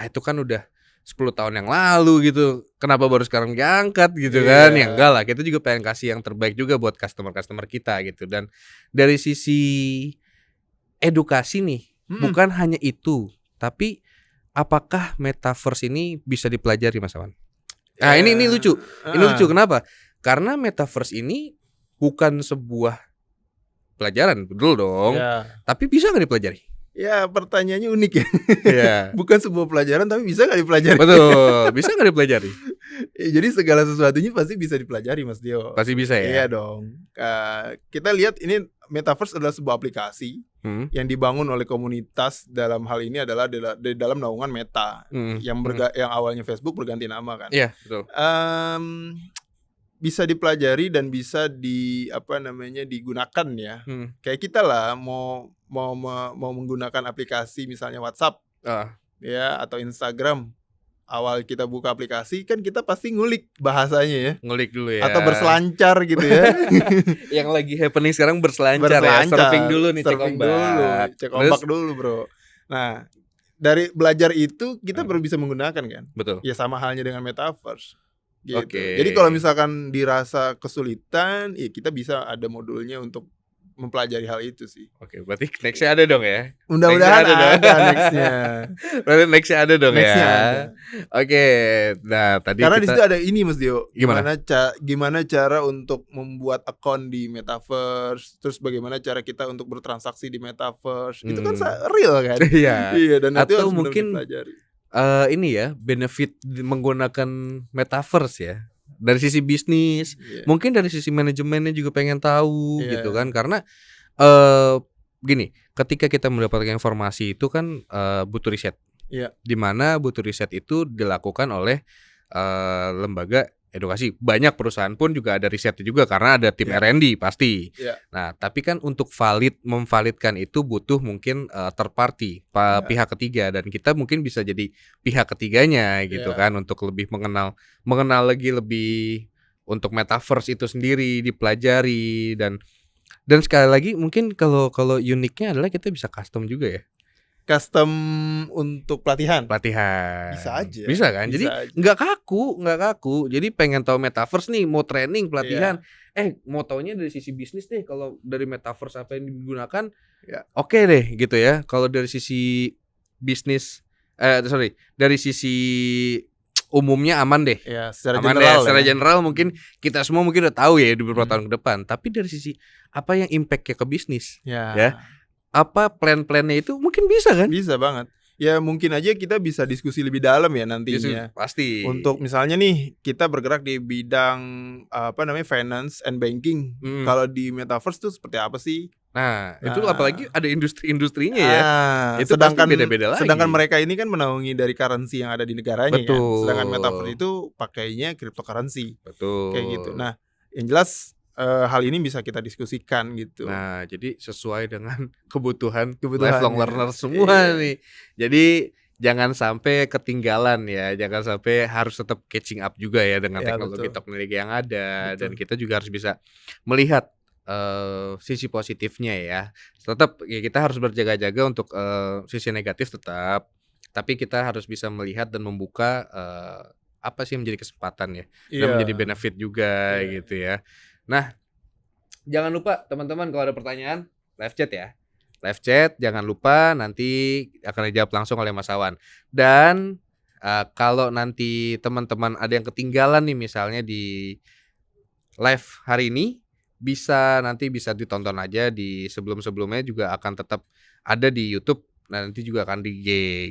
itu kan udah 10 tahun yang lalu gitu, kenapa baru sekarang diangkat gitu kan. Ya enggak lah, kita juga pengen kasih yang terbaik juga buat customer kita gitu. Dan dari sisi edukasi nih, bukan hanya itu, tapi apakah metaverse ini bisa dipelajari, Mas Awan? Nah, ini lucu. Ini lucu, kenapa? Karena metaverse ini bukan sebuah pelajaran, betul dong. Ya. Tapi bisa nggak dipelajari? Ya, pertanyaannya unik ya. Iya. Bukan sebuah pelajaran tapi bisa nggak dipelajari? Betul, bisa nggak dipelajari? Jadi segala sesuatunya pasti bisa dipelajari, Mas Dio. Pasti bisa ya. Iya dong. Kita lihat ini Metaverse adalah sebuah aplikasi yang dibangun oleh komunitas, dalam hal ini adalah di dalam naungan Meta yang awalnya Facebook berganti nama kan. Iya, betul. Bisa dipelajari dan bisa digunakan ya. Kayak kita lah mau menggunakan aplikasi misalnya WhatsApp ya atau Instagram. Awal kita buka aplikasi kan kita pasti ngulik bahasanya ya. Ngulik dulu ya. Atau berselancar gitu ya. Yang lagi happening sekarang berselancar ya. Surfing dulu nih, cek ombak dulu, Bro. Nah, dari belajar itu kita baru bisa menggunakan kan. Betul. Ya sama halnya dengan Metaverse. Gitu. Oke. Jadi kalau misalkan dirasa kesulitan, ya kita bisa ada modulnya untuk mempelajari hal itu sih. Oke, berarti nextnya ada dong ya? Mudah-mudahan ada nextnya. Berarti nextnya ada dong Nextnya ya? ada. Oke, nah tadi karena kita... di situ ada ini Mas Dio. Gimana cara untuk membuat akun di Metaverse, terus bagaimana cara kita untuk bertransaksi di Metaverse. Itu kan real kan? Iya. Dan itu atau harus mungkin dipelajari. Ini ya, benefit menggunakan Metaverse ya. Dari sisi bisnis, mungkin dari sisi manajemennya juga pengen tahu gitu kan. Karena gini, ketika kita mendapatkan informasi itu kan butuh riset. Dimana butuh riset itu dilakukan oleh lembaga edukasi. Banyak perusahaan pun juga ada risetnya juga karena ada tim R&D pasti. Nah, tapi kan untuk memvalidkan itu butuh mungkin third party, pihak ketiga, dan kita mungkin bisa jadi pihak ketiganya gitu kan untuk lebih mengenal lagi lebih untuk Metaverse itu sendiri dipelajari dan sekali lagi mungkin kalau uniknya adalah kita bisa custom juga ya. Custom untuk pelatihan bisa aja, kan? Bisa jadi aja. nggak kaku. Jadi pengen tahu Metaverse nih, mau training pelatihan, mau taunya dari sisi bisnis deh. Kalau dari Metaverse apa yang digunakan, oke deh gitu ya. Kalau dari sisi bisnis, dari sisi umumnya aman deh. Secara aman general. Secara general mungkin kita semua mungkin udah tahu ya di beberapa tahun ke depan. Tapi dari sisi apa yang impact-nya ke bisnis, ya. Apa plan-plannya itu mungkin bisa kan? Bisa banget. Ya mungkin aja kita bisa diskusi lebih dalam ya nantinya. Pasti. Untuk misalnya nih kita bergerak di bidang finance and banking. Kalau di Metaverse tuh seperti apa sih? Nah, itu apalagi ada industri-industrinya ya. Itu sedangkan beda-beda lagi. Sedangkan mereka ini kan menaungi dari currency yang ada di negaranya. Betul. Kan. Sedangkan Metaverse itu pakainya cryptocurrency. Betul. Kayak gitu. Nah, yang jelas hal ini bisa kita diskusikan gitu. Nah, jadi sesuai dengan kebutuhan lifelong learner semua nih. Jadi jangan sampai ketinggalan ya, jangan sampai harus tetap catching up juga ya dengan teknologi yang ada. Dan kita juga harus bisa melihat sisi positifnya ya. Tetap ya kita harus berjaga-jaga untuk sisi negatif tetap, tapi kita harus bisa melihat dan membuka apa sih yang menjadi kesempatan ya, dan menjadi benefit juga gitu ya. Nah, jangan lupa teman-teman kalau ada pertanyaan live chat ya. Live chat jangan lupa, nanti akan dijawab langsung oleh Mas Awan. Dan kalau nanti teman-teman ada yang ketinggalan nih misalnya di live hari ini, bisa ditonton aja di sebelum-sebelumnya juga akan tetap ada di YouTube. Nanti juga akan di G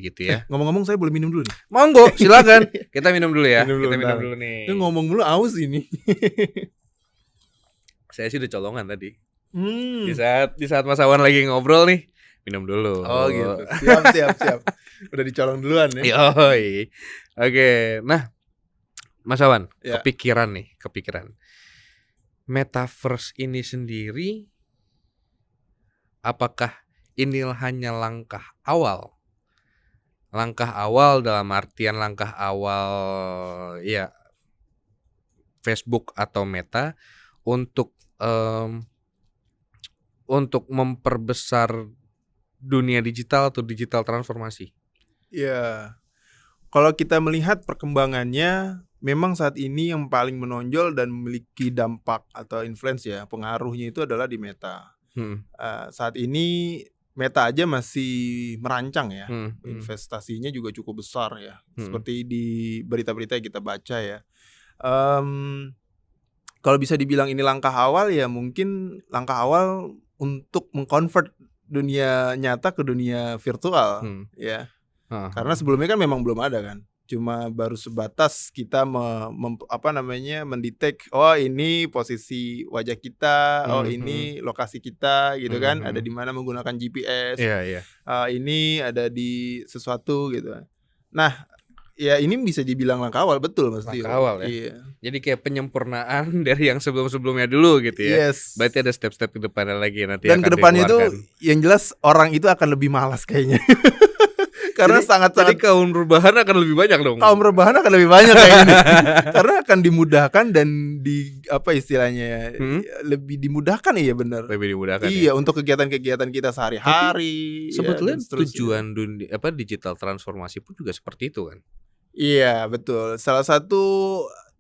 gitu ya. Ngomong-ngomong saya boleh minum dulu nih. Monggo, silakan. Kita minum dulu ya. Kita minum dulu nih. Itu ngomong mulu aus ini. Saya sih udah colongan tadi. Di saat Mas Awan lagi ngobrol nih, minum dulu. Oh gitu. Siap. Udah dicolong duluan ya. Yoi. Oke, nah Mas Awan, kepikiran. Metaverse ini sendiri apakah ini hanya langkah awal? Langkah awal dalam artian langkah awal ya Facebook atau Meta untuk memperbesar dunia digital atau digital transformasi. Ya, kalau kita melihat perkembangannya, memang saat ini yang paling menonjol dan memiliki dampak atau influence ya, pengaruhnya itu adalah di Meta. Saat ini Meta aja masih merancang ya, investasinya juga cukup besar ya, seperti di berita-berita yang kita baca ya. Kalau bisa dibilang ini langkah awal ya mungkin langkah awal untuk meng-convert dunia nyata ke dunia virtual ya. Karena sebelumnya kan memang belum ada kan. Cuma baru sebatas kita mendetek oh ini posisi wajah kita, oh ini lokasi kita gitu kan, ada di mana menggunakan GPS. Ini ada di sesuatu gitu. Nah, ya ini bisa dibilang langkah awal, betul Mas Tio. Langkah awal ya. Iya. Jadi kayak penyempurnaan dari yang sebelum-sebelumnya dulu gitu ya. Yes. Berarti ada step-step ke depannya lagi nanti. Dan ke depannya itu yang jelas orang itu akan lebih malas kayaknya. Karena sangat-sangat kaum rebahan akan lebih banyak dong. Kaum rebahan akan lebih banyak kayaknya. Karena akan dimudahkan dan istilahnya lebih dimudahkan, iya benar. Lebih dimudahkan. Iya, untuk kegiatan-kegiatan kita sehari-hari. Sebetulnya tujuan digital transformasi pun juga seperti itu kan. Iya, betul. Salah satu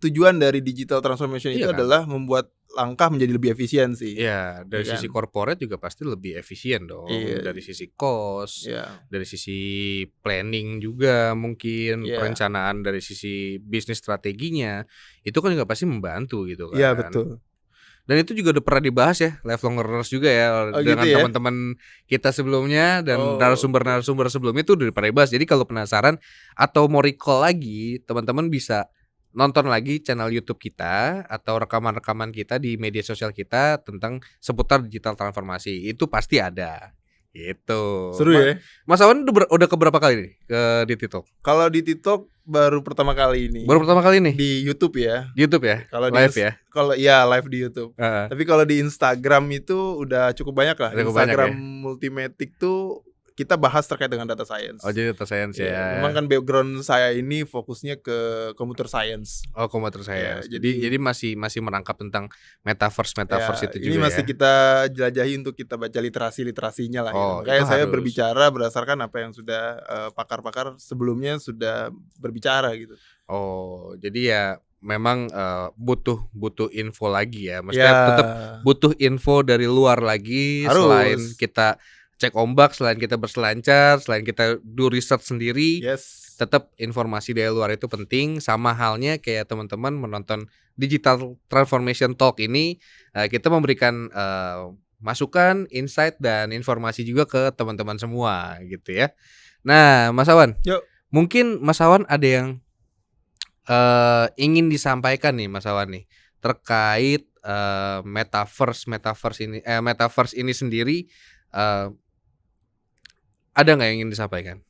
tujuan dari digital transformation itu adalah membuat langkah menjadi lebih efisien sih. Iya, dari sisi corporate juga pasti lebih efisien dong. Dari sisi cost, dari sisi planning juga mungkin, perencanaan dari sisi bisnis strateginya, itu kan juga pasti membantu gitu kan. Iya, betul. Dan itu juga udah pernah dibahas ya, lifelong learners juga ya, dengan gitu teman-teman kita sebelumnya dan narasumber-narasumber sebelumnya itu udah pernah dibahas. Jadi kalau penasaran atau mau recall lagi, teman-teman bisa nonton lagi channel YouTube kita atau rekaman-rekaman kita di media sosial kita tentang seputar digital transformasi. Itu pasti ada. Gitu. Seru ya. Mas Awan udah keberapa kali nih di TikTok? Kalau di TikTok baru pertama kali ini. Baru pertama kali nih di YouTube ya. Di YouTube ya. Kalau live ya. Kalau live di YouTube. Tapi kalau di Instagram itu udah cukup banyak lah. Instagram Multimatic tuh kita bahas terkait dengan data science. Oh, jadi data science ya. Memang kan background saya ini fokusnya ke computer science. Oh, computer science. Jadi masih merangkap tentang metaverse itu juga. Ini masih kita jelajahi untuk kita baca literasinya lah. Oh, kayak saya berbicara berdasarkan apa yang sudah pakar-pakar sebelumnya sudah berbicara gitu. Oh, jadi ya memang butuh info lagi ya. Maksudnya tetap butuh info dari luar lagi. Selain kita cek ombak, selain kita berselancar, selain kita do research sendiri, tetap informasi dari luar itu penting. Sama halnya kayak teman-teman menonton Digital Transformation Talk ini, kita memberikan masukan, insight dan informasi juga ke teman-teman semua gitu ya. Nah, Mas Awan, mungkin Mas Awan ada yang ingin disampaikan nih Mas Awan nih terkait metaverse ini sendiri. Ada nggak yang ingin disampaikan?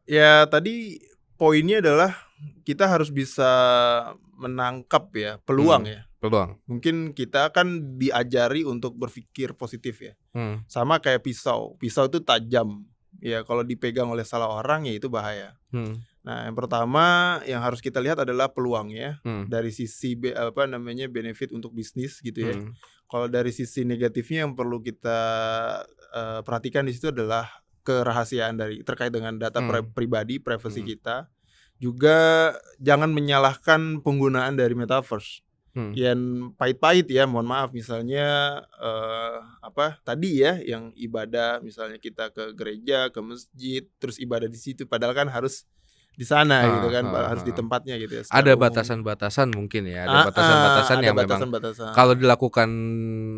Ya tadi poinnya adalah kita harus bisa menangkap ya peluang ya. Peluang. Mungkin kita akan diajari untuk berpikir positif ya. Sama kayak pisau. Pisau itu tajam. Ya kalau dipegang oleh salah orang ya itu bahaya. Nah yang pertama yang harus kita lihat adalah peluang ya. Dari sisi benefit untuk bisnis gitu ya. Kalau dari sisi negatifnya yang perlu kita perhatikan di situ adalah kerahasiaan terkait dengan data pribadi, privacy kita. Juga jangan menyalahkan penggunaan dari metaverse. Yang pahit-pahit ya, mohon maaf misalnya tadi ya yang ibadah misalnya kita ke gereja, ke masjid, terus ibadah di situ padahal kan harus di sana gitu kan, harus di tempatnya gitu ya. Ada batasan-batasan mungkin ya, ada batasan-batasan yang memang kalau dilakukan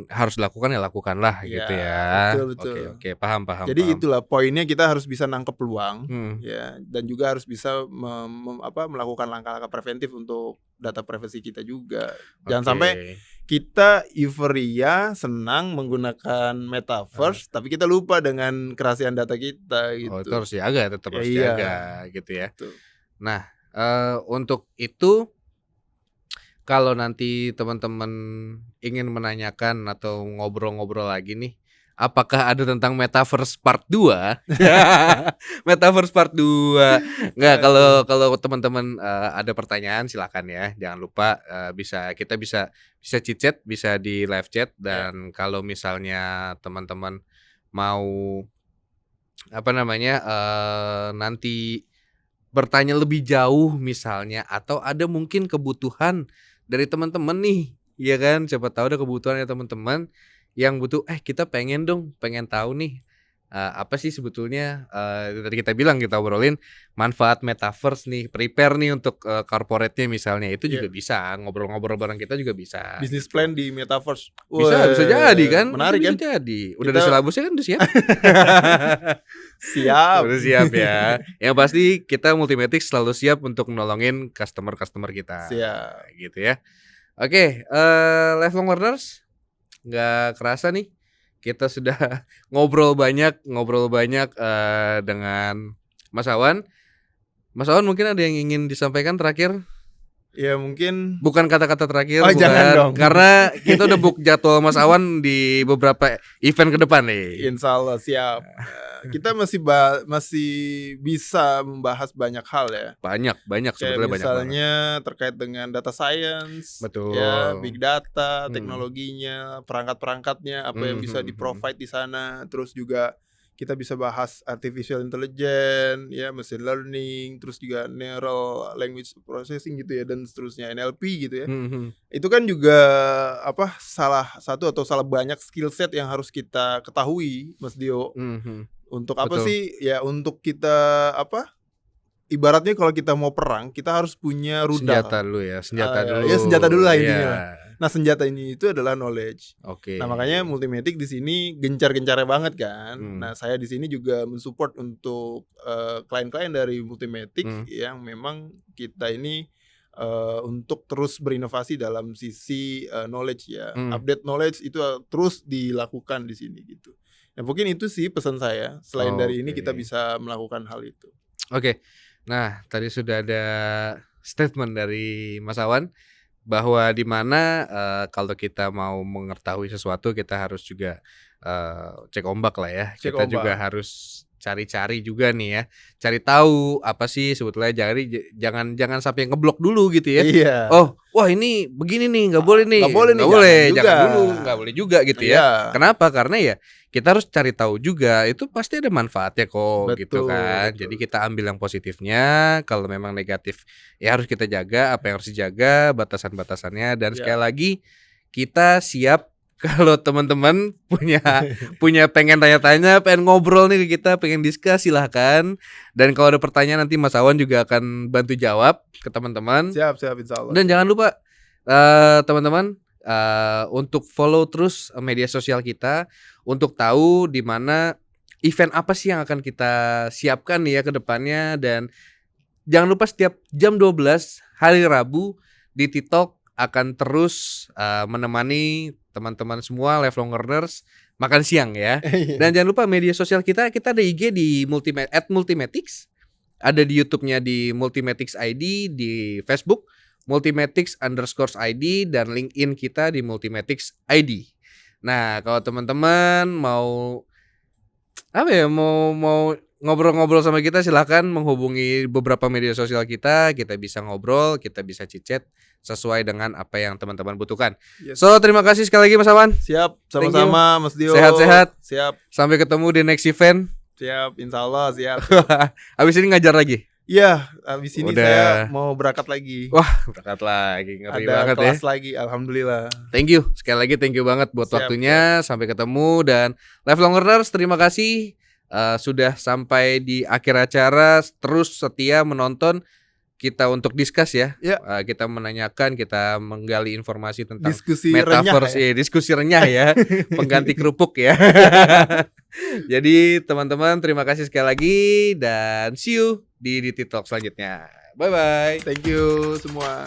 harus dilakukan ya lakukanlah gitu ya. Betul. Oke, paham. Jadi itulah poinnya, kita harus bisa nangkep peluang ya, dan juga harus bisa melakukan langkah-langkah preventif untuk data privasi kita juga. Jangan sampai kita euforia, senang menggunakan metaverse, tapi kita lupa dengan kerahasiaan data kita gitu. Oh, itu harus dijaga, tetap harus dijaga gitu ya. Betul. Nah, untuk itu kalau nanti teman-teman ingin menanyakan atau ngobrol-ngobrol lagi nih, apakah ada tentang Metaverse Part 2? Metaverse Part 2. Enggak, kalau teman-teman ada pertanyaan silakan ya. Jangan lupa kita bisa chit-chat, bisa di live chat, dan kalau misalnya teman-teman mau nanti bertanya lebih jauh misalnya, atau ada mungkin kebutuhan dari teman-teman nih, ya kan? Siapa tahu ada kebutuhan dari teman-teman yang butuh kita pengen tahu nih apa sih sebetulnya tadi kita bilang, kita obrolin manfaat metaverse nih, prepare nih untuk corporate-nya misalnya, itu juga bisa ngobrol-ngobrol bareng kita juga bisa. Bisnis plan di metaverse. Bisa jadi kan? Menarik Itu kan? bisa jadi. Udah ada Kita silabusnya kan, udah siap? siap. Udah siap ya. Yang pasti kita Multimatic selalu siap untuk nolongin customer-customer kita. Siap. Gitu ya. Oke, lifelong learners, nggak kerasa nih kita sudah ngobrol banyak dengan Mas Awan. Mas Awan, mungkin ada yang ingin disampaikan terakhir? Ya mungkin Bukan kata-kata terakhir, Oh, jangan dong. karena kita udah book jadwal Mas Awan di beberapa event ke depan nih. insya Allah siap. Kita masih bisa membahas banyak hal ya. Banyak Kayak sebetulnya banyak banget. misalnya terkait dengan data science, Betul. ya, big data, Hmm. teknologinya, perangkat-perangkatnya, apa yang bisa di-provide di sana. Terus juga kita bisa bahas artificial intelligence, ya, machine learning, terus juga neural language processing gitu ya, dan seterusnya, NLP gitu ya. Mhm. Itu kan juga salah satu atau salah banyak skill set yang harus kita ketahui, Mas Dio. Mhm. Untuk apa Betul. sih? Ya untuk kita ibaratnya kalau kita mau perang, kita harus punya rudal. Senjata dulu ya, senjata Ah, dulu. ya, senjata dulu lah intinya Iya. lah. Nah, senjata ini itu adalah knowledge. Oke. Nah, makanya Multimatic di sini gencar-gencarnya banget kan. Nah, saya di sini juga mensupport untuk klien-klien dari Multimatic yang memang kita ini untuk terus berinovasi dalam sisi knowledge ya. Update knowledge itu terus dilakukan di sini gitu. Nah, mungkin itu sih pesan saya. Selain dari ini kita bisa melakukan hal itu. Oke. Nah, tadi sudah ada statement dari Mas Awan bahwa di mana kalau kita mau mengetahui sesuatu kita harus juga cek ombak lah ya. Cek Kita ombak. juga harus cari-cari juga nih ya. Cari tahu apa sih sebetulnya, jangan sampai ngeblok dulu gitu ya. Iya. Oh, wah ini begini nih, nggak boleh nih. Nggak boleh nih, Nggak boleh, jangan jangan juga. dulu, nggak boleh juga gitu ya. Iya. Kenapa? Karena ya kita harus cari tahu juga, itu pasti ada manfaatnya kok gitu Betul, kan. betul. Jadi kita ambil yang positifnya, kalau memang negatif ya harus kita jaga apa yang harus dijaga, batasan-batasannya, dan Ya. sekali lagi kita siap kalau teman-teman punya pengen tanya-tanya, pengen ngobrol nih ke kita, pengen diskus, silahkan. Dan kalau ada pertanyaan nanti Mas Awan juga akan bantu jawab ke teman-teman. Siap insya Allah. Dan jangan lupa teman-teman untuk follow terus media sosial kita untuk tahu di mana event apa sih yang akan kita siapkan nih ya ke depannya. Dan jangan lupa setiap jam 12 hari Rabu di TikTok akan terus menemani teman-teman semua lifelong learners makan siang ya. Dan jangan lupa media sosial kita ada IG di @multimatics, ada di YouTube-nya di Multimatic ID, di Facebook Multimatic_ID, dan LinkedIn kita di Multimatic ID. Nah, kalau teman-teman mau mau ngobrol-ngobrol sama kita, silahkan menghubungi beberapa media sosial kita bisa ngobrol, kita bisa chit-chat sesuai dengan apa yang teman-teman butuhkan. Yes. So, terima kasih sekali lagi Mas Awan. Siap, sama-sama Mas Dio. Sehat-sehat. Siap, Sampai ketemu di next event. siap, insya Allah siap. Habis ini ngajar lagi. Iya, abis ini Udah. saya mau berangkat lagi. Wah, berangkat lagi, ngeri Ada banget ya. kelas lagi, alhamdulillah. Thank you, sekali lagi thank you banget buat Siap, waktunya. Sampai ketemu, dan lifelong learners terima kasih sudah sampai di akhir acara, terus setia menonton kita untuk discuss ya. Ya. Kita menanyakan, kita menggali informasi tentang Diskusi metaverse renyah ya. diskusi renyah ya, pengganti kerupuk ya. Jadi teman-teman terima kasih sekali lagi, dan see you di TikTok selanjutnya. Bye bye. Thank you semua.